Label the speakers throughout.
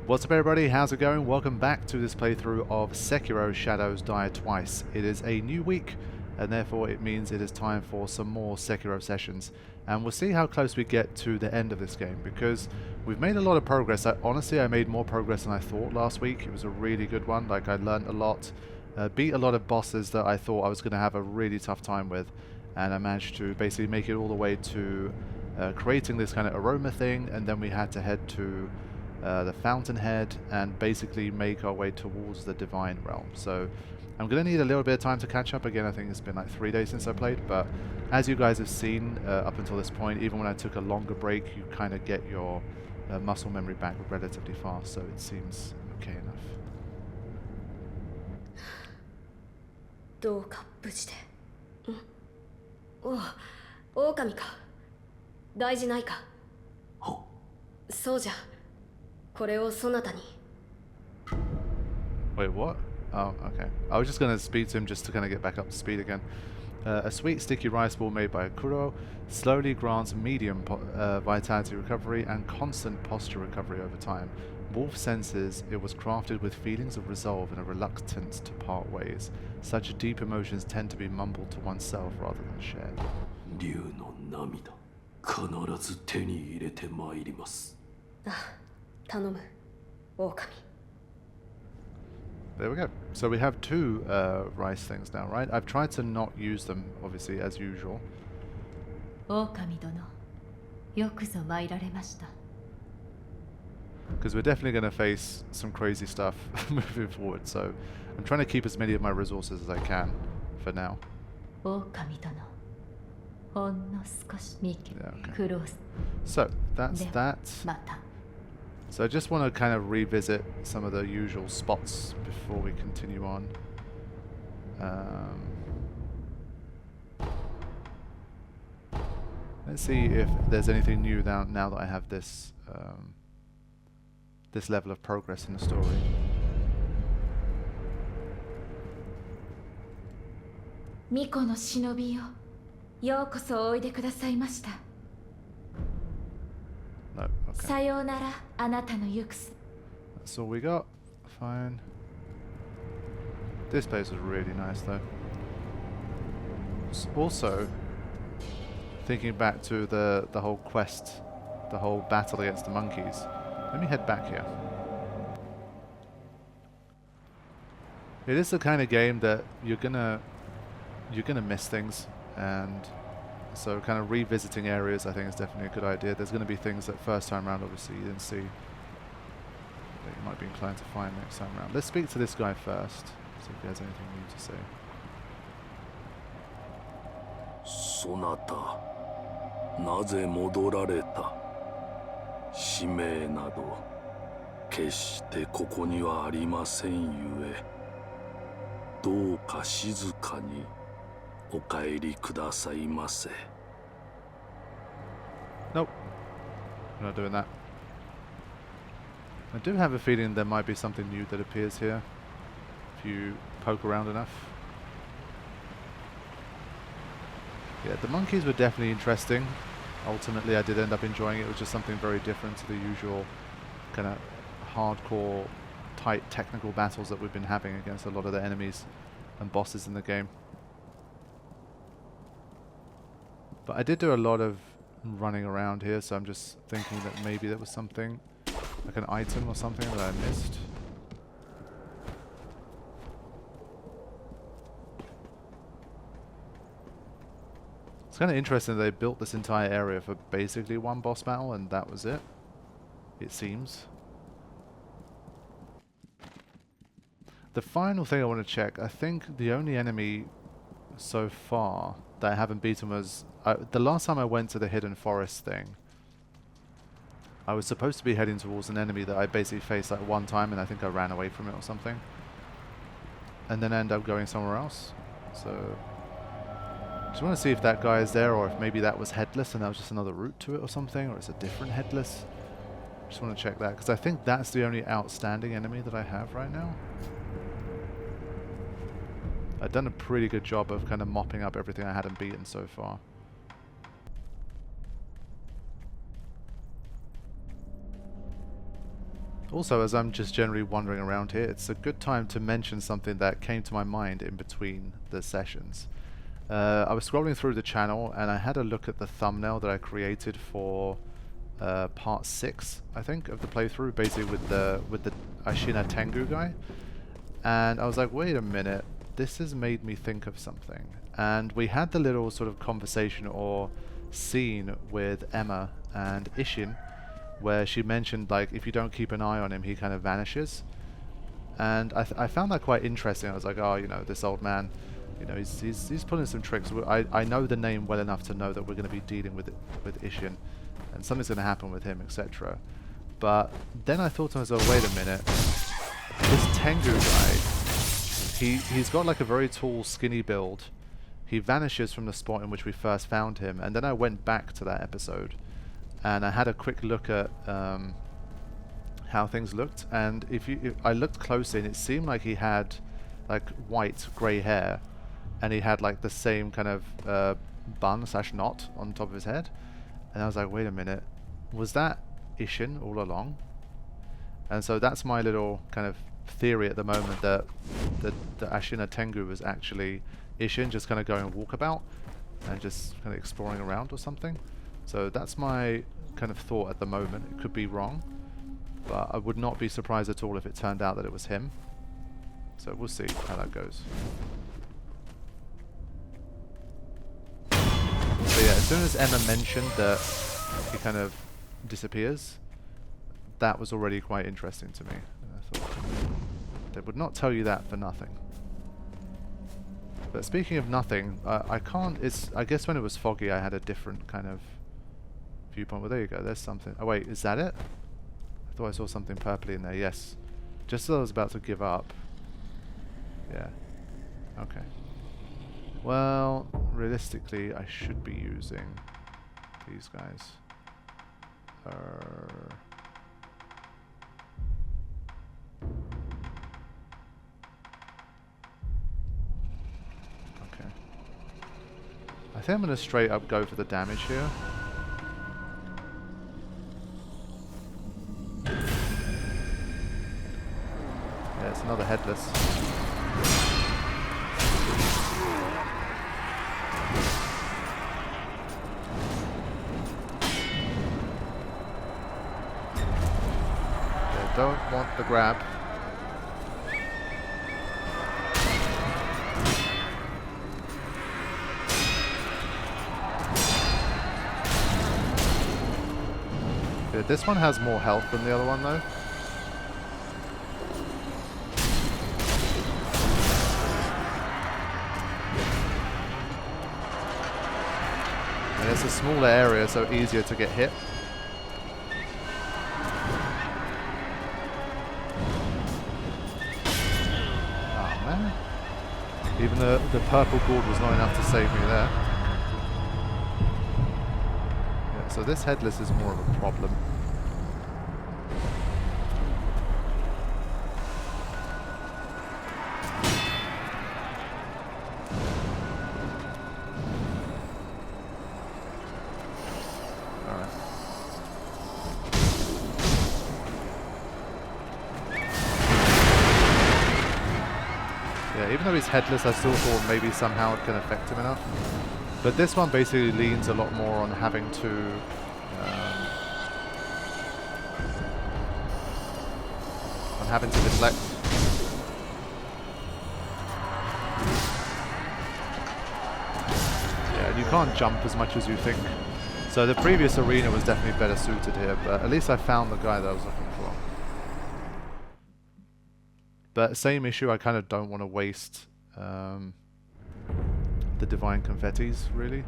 Speaker 1: What's up everybody, how's it going? Welcome back to this playthrough of Sekiro Shadows Die Twice. It is a new week and therefore it means it is time for some more Sekiro sessions, and we'll see how close we get to the end of this game because we've made a lot of progress. Honestly, I made more progress than I thought last week. It was a really good one. Like, I learned a lot, beat a lot of bosses that I thought I was going to have a really tough time with, and I managed to basically make it all the way to creating this kind of aroma thing, and then we had to head to the Fountainhead and basically make our way towards the Divine Realm. So I'm going to need a little bit of time to catch up again. I think it's been like 3 days since I played, but as you guys have seen up until this point, even when I took a longer break, you kind of get your muscle memory back relatively fast, so it seems okay enough.
Speaker 2: どうか無事で。おう、狼か。大事ないか。そうじゃ。これをそなたに。
Speaker 1: Wait, what? Oh, okay. I was just going to speak to him just to kind of get back up to speed again. A sweet sticky rice ball made by Kuro slowly grants medium vitality recovery and constant posture recovery over time. Wolf senses it was crafted with feelings of resolve and a reluctance to part ways. Such deep emotions tend to be mumbled to oneself rather than shared.
Speaker 3: 竜の涙、必ず手に入れてまいります。
Speaker 2: 頼む、狼。
Speaker 1: There we go. So we have two rice things now, right? I've tried to not use them, obviously, as usual.
Speaker 4: 狼殿、よくぞ参られました。
Speaker 1: Because we're definitely going to face some crazy stuff moving forward, so I'm trying to keep as many of my resources as I can for now.
Speaker 4: 狼殿、ほんの少し見て苦労す。
Speaker 1: So that's that.
Speaker 4: また。
Speaker 1: So I just want to kind of revisit some of the usual spots before we continue on. Let's see if there's anything new now that I have this this level of progress in the story.
Speaker 4: Miko no shinobi yo, youkoso oide kudasai mashita.
Speaker 1: No, okay.
Speaker 4: Sayonara, anata no yukusu.
Speaker 1: That's all we got. Fine. This place was really nice though. Also, thinking back to the whole quest, the whole battle against the monkeys. Let me head back here. It is the kind of game that you're gonna miss things, and so kind of revisiting areas I think is definitely a good idea. There's going to be things that first time around obviously you didn't see that you might be inclined to find next time around. Let's speak to this guy first, see if he has anything new to say.
Speaker 3: そなた、なぜ戻られた？使命など決してここにはありませんゆえ、どうか静かにお帰りくださいませ。
Speaker 1: Nope, I'm not doing that. I do have a feeling there might be something new that appears here if you poke around enough. Yeah, the monkeys were definitely interesting. Ultimately I did end up enjoying it. It was just something very different to the usual kind of hardcore, tight technical battles that we've been having against a lot of the enemies and bosses in the game. But I did do a lot of running around here, so I'm just thinking that maybe there was something, like an item or something that I missed. It's kind of interesting that they built this entire area for basically one boss battle and that was it, it seems. The final thing I want to check, I think the only enemy so far that I haven't beaten was the last time I went to the hidden forest thing. I was supposed to be heading towards an enemy that I basically faced like one time and I think I ran away from it or something, and then end up going somewhere else. So just want to see if that guy is there, or if maybe that was headless and that was just another route to it or something, or it's a different headless. Just want to check that because I think that's the only outstanding enemy that I have right now. I've done a pretty good job of kind of mopping up everything I hadn't beaten so far. Also, as I'm just generally wandering around here, it's a good time to mention something that came to my mind in between the sessions. I was scrolling through the channel and I had a look at the thumbnail that I created for part 6, I think, of the playthrough, basically with the Ashina Tengu guy. And I was like, wait a minute, this has made me think of something. And we had the little sort of conversation or scene with Emma and Ishin, where she mentioned, like, if you don't keep an eye on him, he kind of vanishes. And I found that quite interesting. I was like, oh, you know, this old man, you know, he's pulling some tricks. I know the name well enough to know that we're going to be dealing with Ishin, and something's going to happen with him, etc. But then I thought to myself, wait a minute, this Tengu guy, he's got like a very tall, skinny build. He vanishes from the spot in which we first found him, and then I went back to that episode and I had a quick look at how things looked, and if I looked closely, and it seemed like he had like white grey hair, and he had like the same kind of bun / knot on top of his head. And I was like, wait a minute, was that Ishin all along? And so that's my little kind of theory at the moment, that the Ashina Tengu was actually Ishin, just kind of going walkabout and just kind of exploring around or something. So that's my kind of thought at the moment. It could be wrong, but I would not be surprised at all if it turned out that it was him. So we'll see how that goes. So yeah, as soon as Emma mentioned that he kind of disappears, that was already quite interesting to me. And I thought, they would not tell you that for nothing. But speaking of nothing, I guess when it was foggy I had a different kind of viewpoint. Well, there you go, there's something. Oh wait, is that it? I thought I saw something purpley in there. Yes. Just as I was about to give up. Yeah. Okay. Well, realistically, I should be using these guys. Okay. I think I'm going to straight up go for the damage here. Yeah, it's another headless. Don't want the grab. Yeah, this one has more health than the other one though. And it's a smaller area, so easier to get hit. Even the purple gourd was not enough to save me there. Yeah, so this headless is more of a problem. Even though he's headless, I still thought maybe somehow it can affect him enough. But this one basically leans a lot more on having to deflect. Yeah, and you can't jump as much as you think. So the previous arena was definitely better suited here, but at least I found the guy that I was looking for. But same issue, I kind of don't want to waste the divine confettis, really.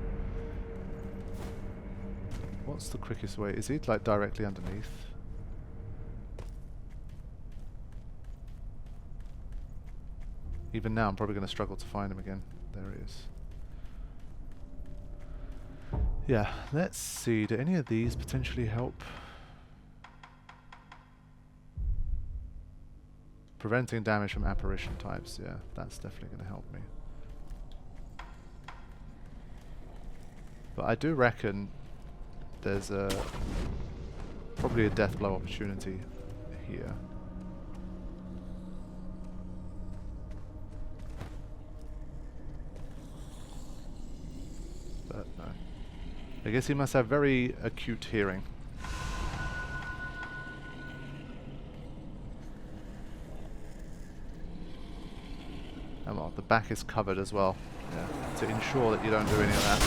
Speaker 1: What's the quickest way? Is he like directly underneath? Even now I'm probably going to struggle to find him again. There he is. Yeah, let's see. Do any of these potentially help? Preventing damage from apparition types, yeah, that's definitely going to help me. But I do reckon there's probably a death blow opportunity here. But no. I guess he must have very acute hearing. And well, the back is covered as well. Yeah, to ensure that you don't do any of that.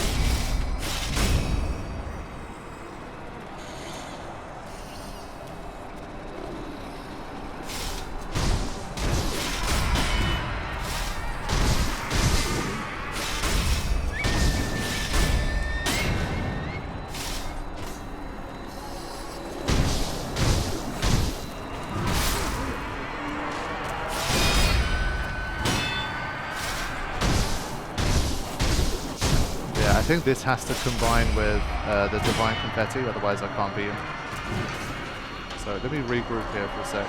Speaker 1: I think this has to combine with the Divine Confetti, otherwise I can't beat him. So let me regroup here for a sec.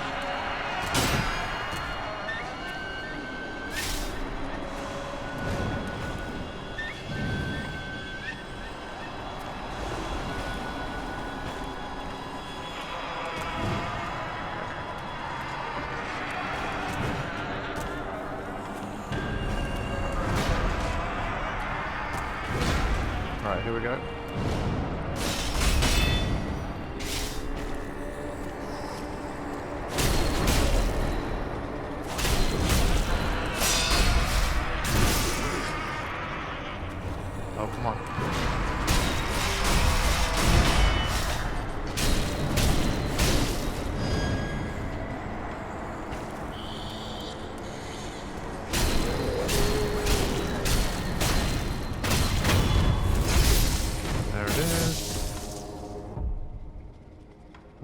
Speaker 1: Alright, here we go. Oh, come on.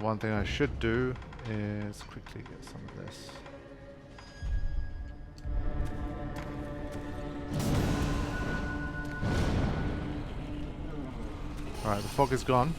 Speaker 1: One thing I should do is quickly get some of this. Alright, the fog is gone.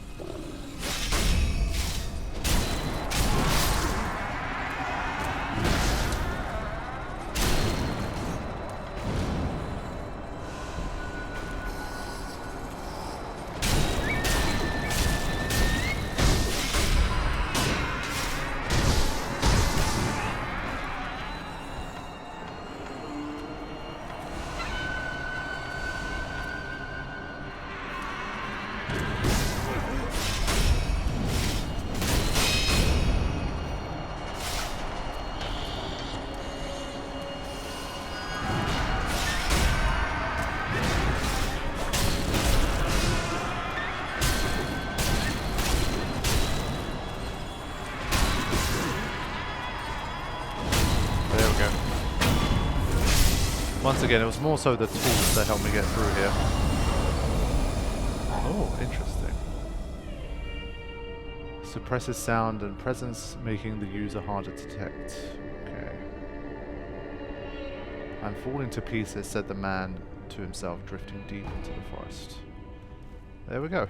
Speaker 1: Once again, it was more so the tools that helped me get through here. Oh, interesting. Suppresses sound and presence, making the user harder to detect. Okay. I'm falling to pieces, said the man to himself, drifting deep into the forest. There we go.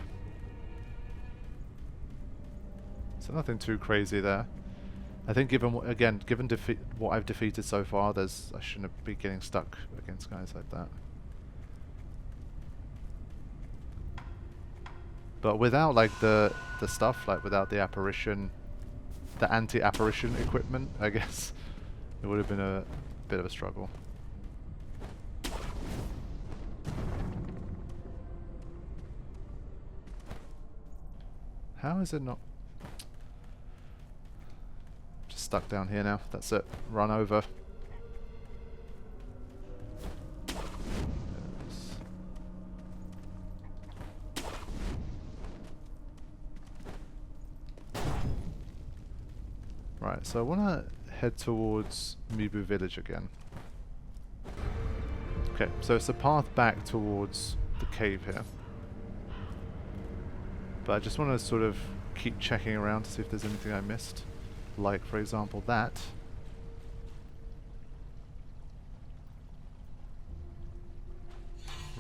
Speaker 1: So nothing too crazy there. I think given what I've defeated so far, I shouldn't be getting stuck against guys like that. But without like the stuff, like without the apparition, the anti-apparition equipment, I guess it would have been a bit of a struggle. How is it not? Stuck down here now. That's it. Run over. Yes. Right, so I want to head towards Mibu Village again. Okay, so it's a path back towards the cave here. But I just want to sort of keep checking around to see if there's anything I missed. Like, for example, that.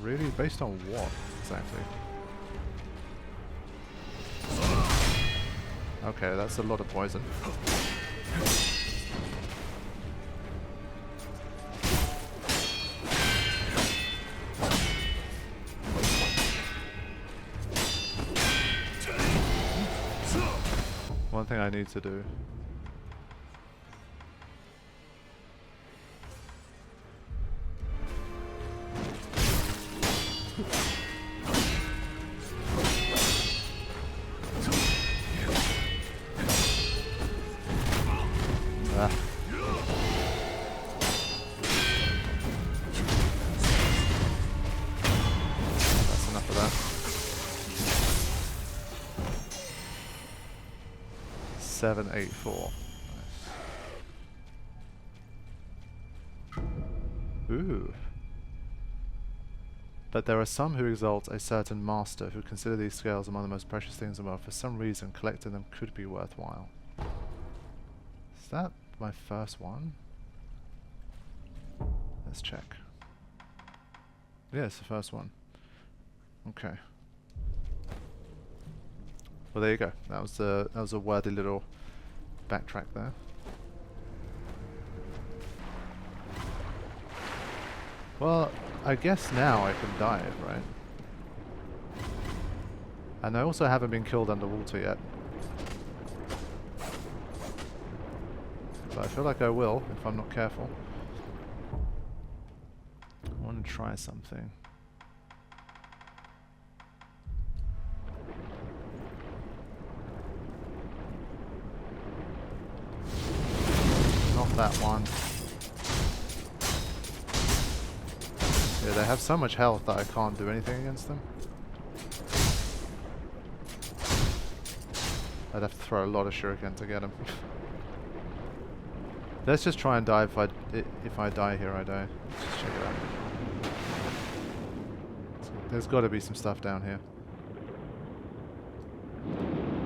Speaker 1: Really? Based on what, exactly? Okay, that's a lot of poison. One thing I need to do Ah. That's enough of that. 784. Nice. Ooh. But there are some who exalt a certain master who consider these scales among the most precious things in the world. For some reason, collecting them could be worthwhile. Is that my first one? Let's check. Yeah, it's the first one. Okay. Well, there you go. That was a worthy little backtrack there. Well, I guess now I can dive, right? And I also haven't been killed underwater yet. But I feel like I will if I'm not careful. I want to try something. Not that one. Yeah, they have so much health that I can't do anything against them. I'd have to throw a lot of shuriken to get them. Let's just try and die. If I die here, I die. Let's just check it out. There's got to be some stuff down here.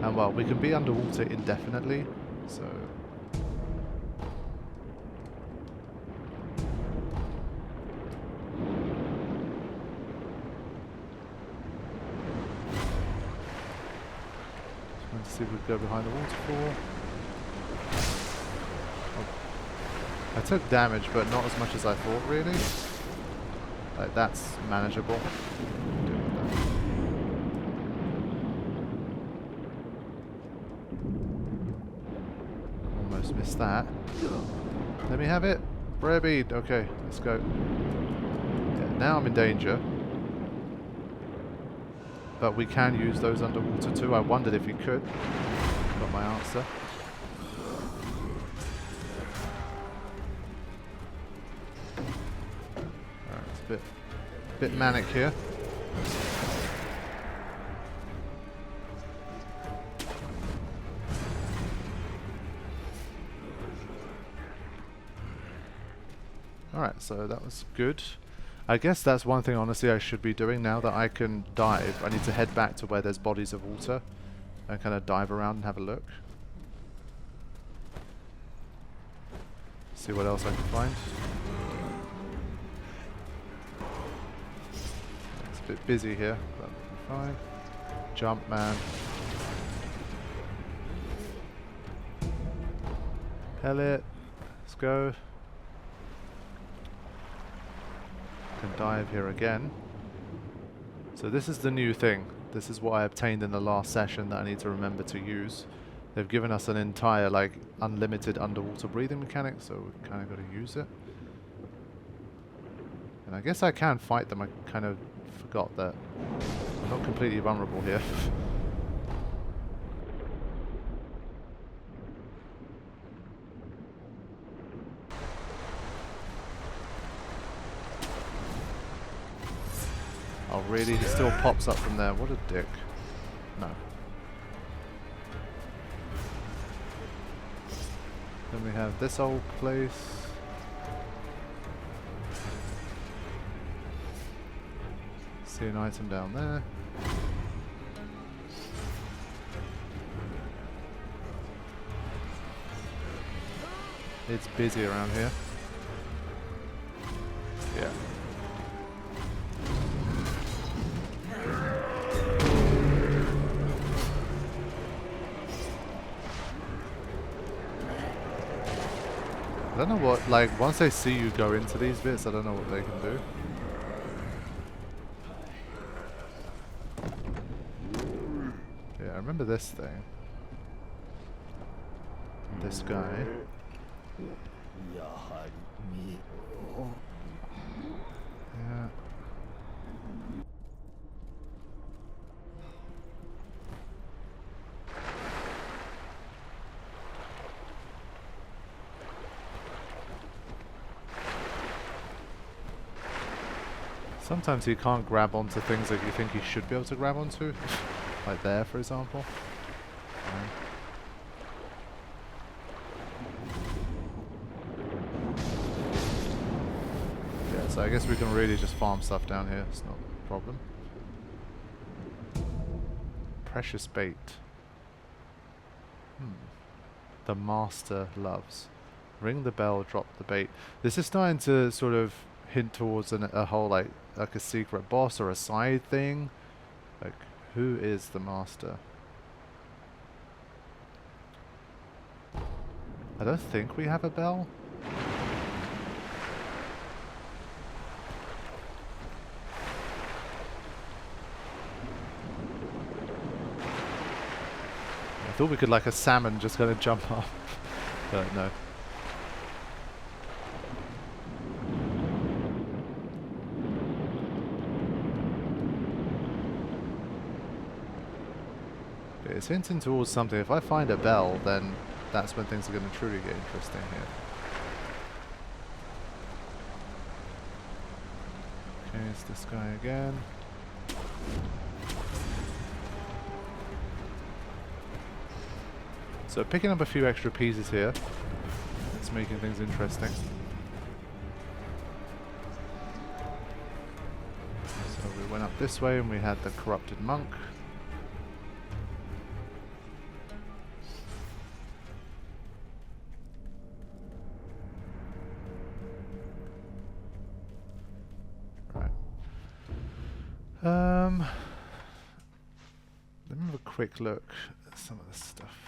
Speaker 1: And well, we can be underwater indefinitely, so... Let's see if we can go behind the waterfall. Oh. I took damage, but not as much as I thought, really. Like, that's manageable. Almost missed that. Let me have it. Rare bead. Okay, let's go. Yeah, now I'm in danger. But we can use those underwater too. I wondered if you could. Got my answer. Alright, it's a bit manic here. Alright, so that was good. I guess that's one thing, honestly, I should be doing now that I can dive. I need to head back to where there's bodies of water and kind of dive around and have a look. See what else I can find. It's a bit busy here, but fine. Jump, man. Pellet. Let's go. Can dive here again. So this is the new thing. This is what I obtained in the last session that I need to remember to use. They've given us an entire, like, unlimited underwater breathing mechanic, so we've kind of got to use it. And I guess I can fight them. I kind of forgot that I'm not completely vulnerable here. Oh really? He still pops up from there. What a dick. No. Then we have this old place. See an item down there. It's busy around here. Yeah. I don't know what, like, once they see you go into these bits, I don't know what they can do. Yeah, I remember this thing. This guy. Yeah. Sometimes he can't grab onto things that you think he should be able to grab onto. Like there, for example. Yeah, so I guess we can really just farm stuff down here. It's not a problem. Precious bait. The master loves. Ring the bell, drop the bait. This is starting to sort of hint towards a whole like a secret boss or a side thing. Like, who is the master? I don't think we have a bell. I thought we could, like a salmon, just kind of jump up, but no. It's hinting towards something. If I find a bell, then that's when things are going to truly get interesting here. Okay, it's this guy again. So picking up a few extra pieces here. It's making things interesting. So we went up this way and we had the corrupted monk. Right. Let me have a quick look at some of this stuff.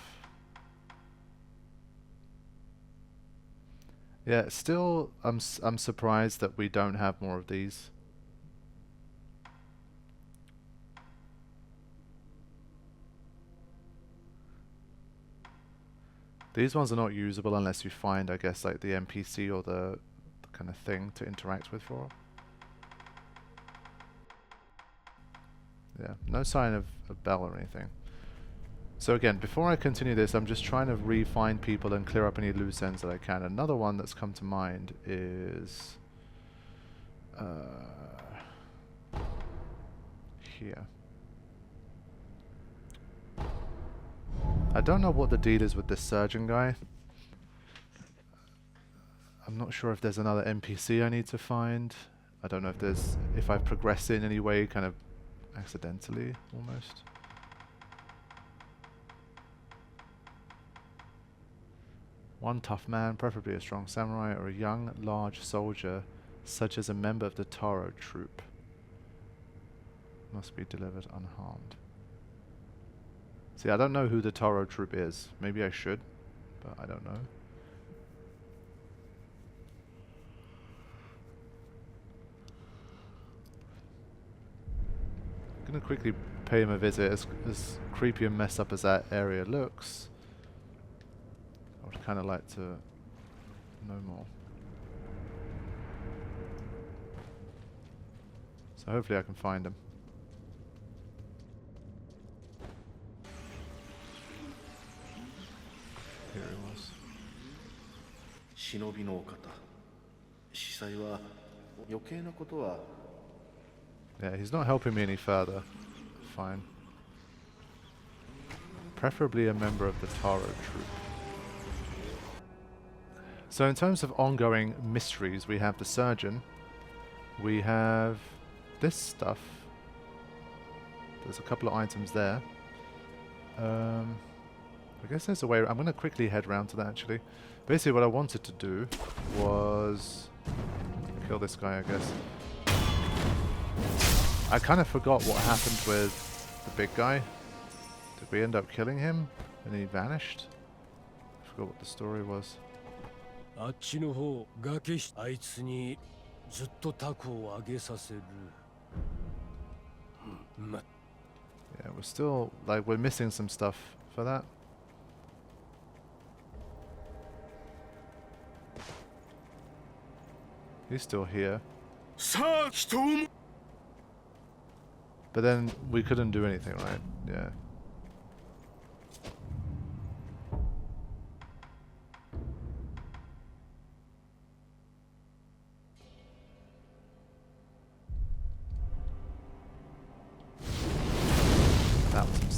Speaker 1: Yeah, still, I'm surprised that we don't have more of these. These ones are not usable unless you find, I guess, like the NPC or the kind of thing to interact with for. Yeah, no sign of a bell or anything. So again, before I continue this, I'm just trying to re-find people and clear up any loose ends that I can. Another one that's come to mind is here. I don't know what the deal is with this surgeon guy. I'm not sure if there's another NPC I need to find. I don't know if I've progressed in any way, kind of accidentally, almost. One tough man, preferably a strong samurai, or a young, large soldier, such as a member of the Taro troop. Must be delivered unharmed. See, I don't know who the Taro troop is. Maybe I should, but I don't know. I'm gonna quickly pay him a visit. As creepy and messed up as that area looks, I would kind of like to know more. So hopefully I can find him. Here he was.
Speaker 5: Shinobi no kata. Shisai wa yokei na koto wa.
Speaker 1: Yeah, he's not helping me any further. Fine. Preferably a member of the Taro troop. So in terms of ongoing mysteries, we have the surgeon. We have this stuff. There's a couple of items there. I guess there's a way. I'm going to quickly head round to that actually. Basically what I wanted to do was kill this guy, I guess. I kind of forgot what happened with the big guy. Did we end up killing him and he vanished? I forgot what the story was. Yeah, we're still, like, we're missing some stuff for that. He's still here. But then we couldn't do anything, right? Yeah.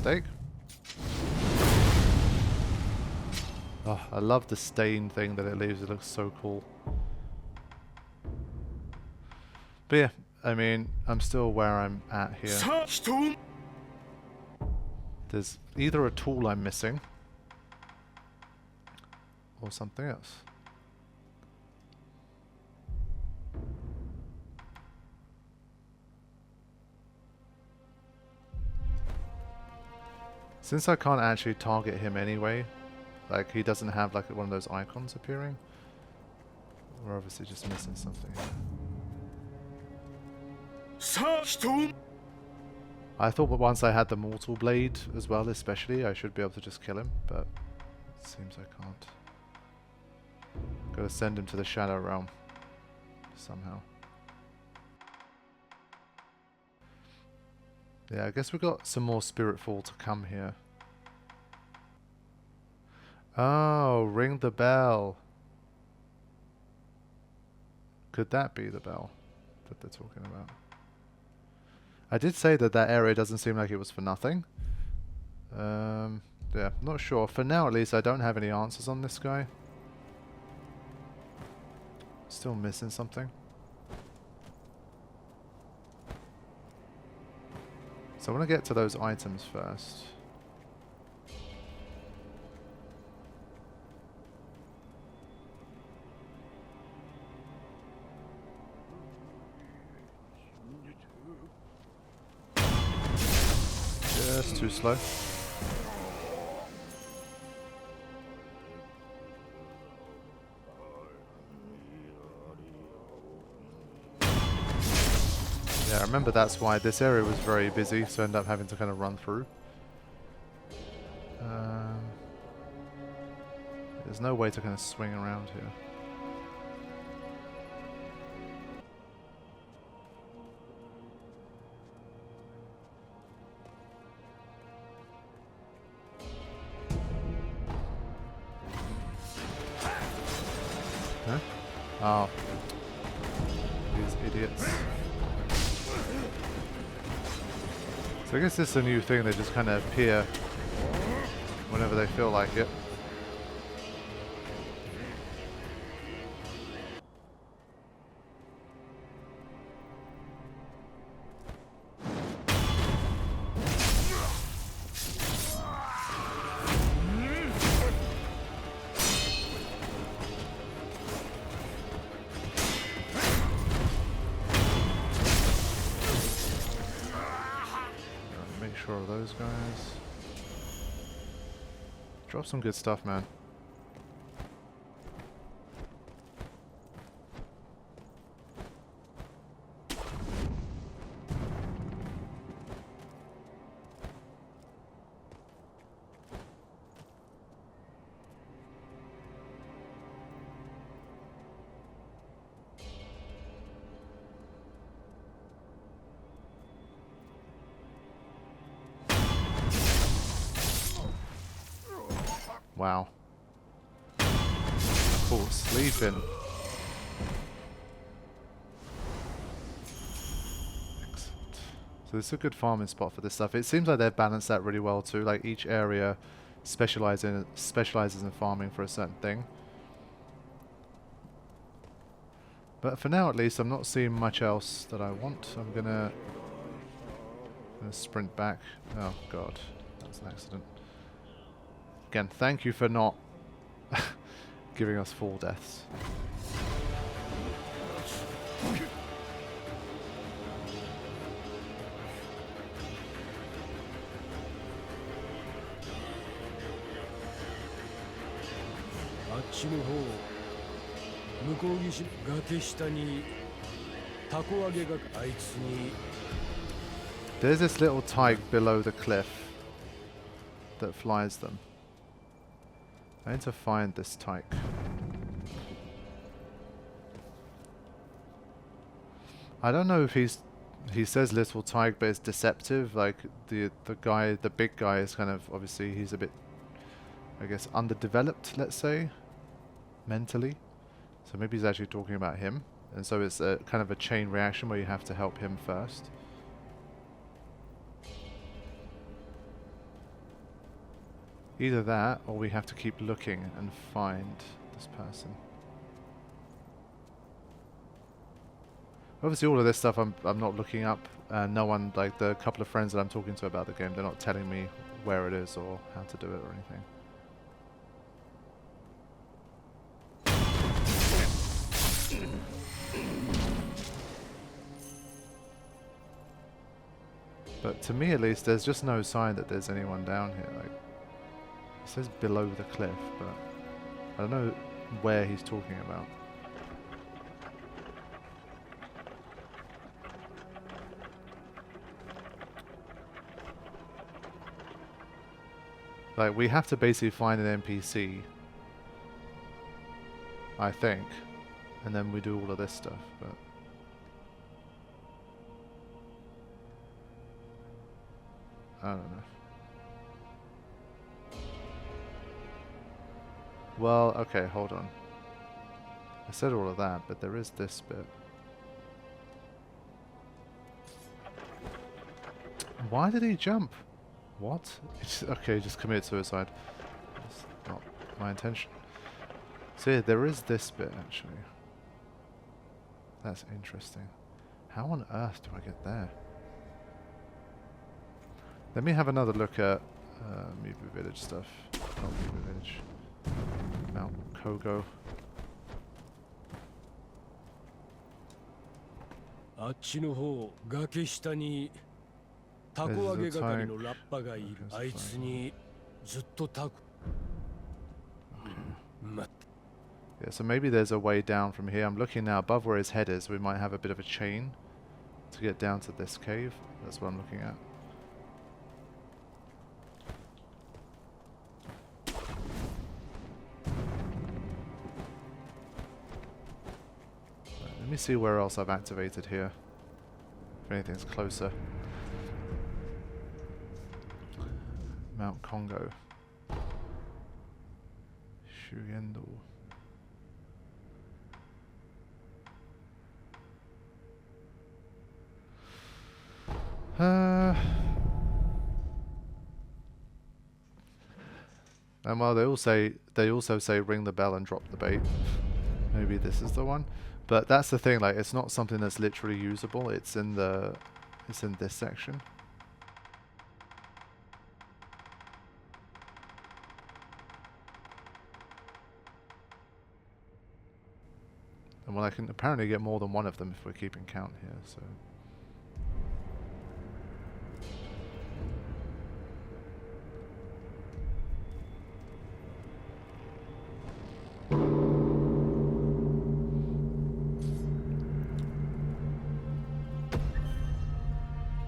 Speaker 1: mistake. Oh, I love the stain thing that it leaves. It looks so cool. But yeah, I mean, I'm still where I'm at here. There's either a tool I'm missing or something else. Since I can't actually target him anyway, like he doesn't have like one of those icons appearing, we're obviously just missing something here. I thought that once I had the Mortal Blade as well, especially, I should be able to just kill him, but it seems I can't. Gotta send him to the Shadow Realm somehow. Yeah, I guess we've got some more Spirit Fall to come here. Oh, ring the bell. Could that be the bell that they're talking about? I did say that that area doesn't seem like it was for nothing. Yeah, not sure. For now, at least, I don't have any answers on this guy. Still missing something. So I want to get to those items first. Just too slow. Yeah, I remember that's why this area was very busy, so I ended up having to kind of run through. There's no way to kind of swing around here. Huh? Oh. These idiots. So I guess this is a new thing, they just kind of appear whenever they feel like it. Of those guys. Drop some good stuff, man. Wow. Cool, sleeping. Excellent. So this is a good farming spot for this stuff. It seems like they've balanced that really well too. Like each area specializes in farming for a certain thing. But for now at least, I'm not seeing much else that I want. I'm gonna sprint back. Oh god, that was an accident. Again, thank you for not giving us full deaths. There's this little tyke below the cliff that flies them. I need to find this tyke. I don't know if he says little tyke, but it's deceptive. Like the big guy is kind of, obviously he's a bit, I guess, underdeveloped, let's say, mentally. So maybe he's actually talking about him, and so it's a kind of a chain reaction where you have to help him first. Either that, or we have to keep looking and find this person. Obviously all of this stuff I'm not looking up, and no one, like the couple of friends that I'm talking to about the game, they're not telling me where it is or how to do it or anything. But to me at least, there's just no sign that there's anyone down here. Like, it says below the cliff, but I don't know where he's talking about. Like, we have to basically find an NPC, I think, and then we do all of this stuff, but... I don't know. Well, okay, hold on. I said all of that, but there is this bit. Why did he jump? What? Okay, just commit suicide. That's not my intention. So yeah, there is this bit actually. That's interesting. How on earth do I get there? Let me have another look at Mibu Village stuff. Not Mibu Village. Mount Kogo.
Speaker 6: あっちの方、崖下にタコ揚げ係のラッパがいる。あいつにずっとタコ。
Speaker 1: Yeah, so maybe there's a way down from here. I'm looking now above where his head is. We might have a bit of a chain to get down to this cave. That's what I'm looking at. Let me see where else I've activated here. If anything's closer. Mount Congo. Shuyendo. And well, they also say ring the bell and drop the bait. Maybe this is the one, but that's the thing. Like, it's not something that's literally usable. It's in this section. And well, I can apparently get more than one of them if we're keeping count here. So.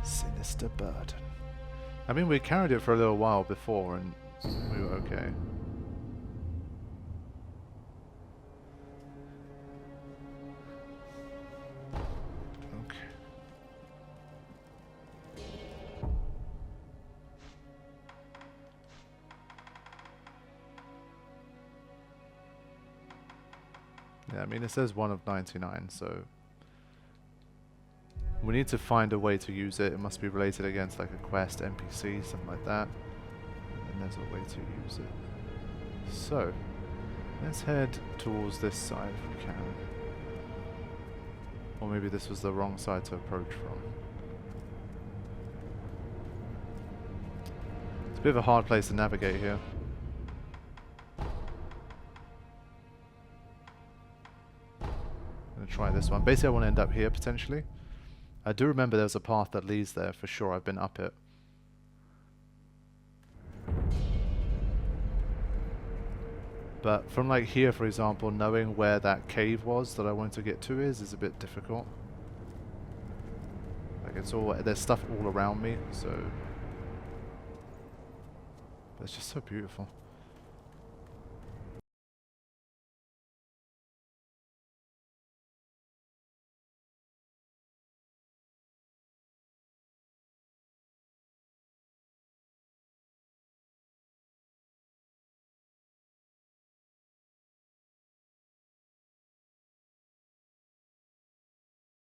Speaker 1: Sinister burden. I mean, we carried it for a little while before and we were okay. Okay. Yeah, I mean, it says 1 of 99, so we need to find a way to use it. It must be related against like a quest, NPC, something like that. And there's a way to use it. So, let's head towards this side if we can. Or maybe this was the wrong side to approach from. It's a bit of a hard place to navigate here. I'm going to try this one. Basically I want to end up here potentially. I do remember there's a path that leads there for sure. I've been up it. But from like here, for example, knowing where that cave was that I want to get to is a bit difficult. Like it's all, there's stuff all around me, so. But it's just so beautiful.